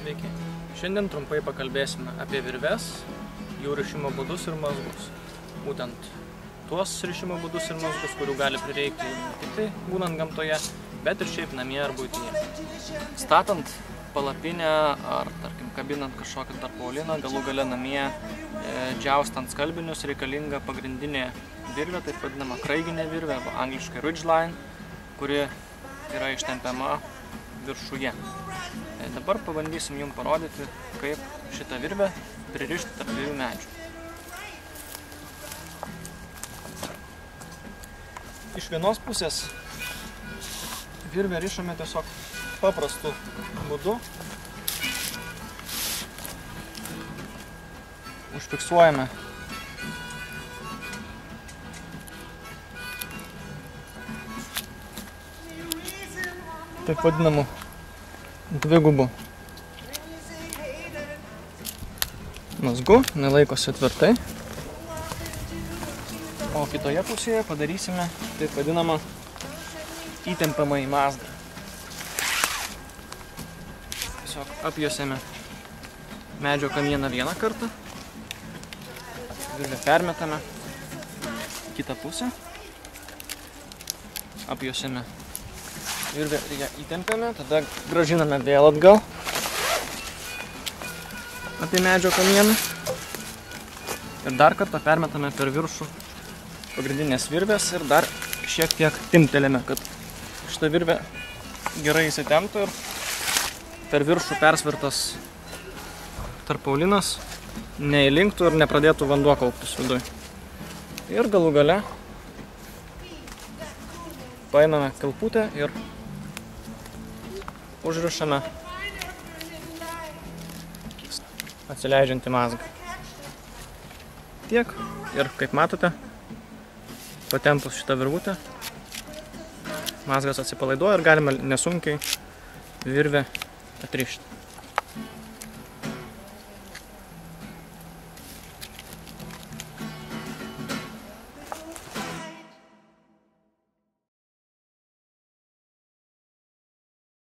Sveiki. Šiandien trumpai pakalbėsime apie virves, jų rišimo būdus ir mazgus. Būtent tuos rišimo būdus ir mazgus, kurių gali prireikti ne tik tai būnant gamtoje, bet ir šiaip namie ar buityje. Statant palapinę ar, tarkim, kabinant kažkokį tarpauliną, galų gale namie džiaustant skalbinius reikalinga pagrindinė virvė, taip vadinama kraiginė virvė, arba angliškai ridgeline, kuri yra ištempiama viršuje. Dabar pabandysim jums parodyti, kaip šitą virvę pririšti tarp dviejų medžių. Iš vienos pusės virvę rišame tiesiog paprastu būdu. Užfiksuojame taip vadinamu dvigubu mazgu, nelaikosi tvirtai. O kitoje pusėje padarysime taip vadinamą įtempiamą į mazgą. Tiesiog apjuosėme medžio kamieną vieną kartą, virvę permetame į kitą pusę, apjuosėme virvę ir ją įtempiame, tada grąžiname vėl atgal apie medžio kamieną ir dar kartą permetame per viršų pagrindinės virvės ir dar šiek tiek timptelėme, kad šitą virvę gerai įsitemptų ir per viršų persvirtas tarpaulinas neįlinktų ir nepradėtų vanduo kauptis viduj. Ir galų gale paimame kilputę ir užrišame atsileidžiantį mazgą. Tiek. Ir kaip matote, patempus šitą virvutę, mazgas atsipalaiduoja ir galima nesunkiai virvę atrišti.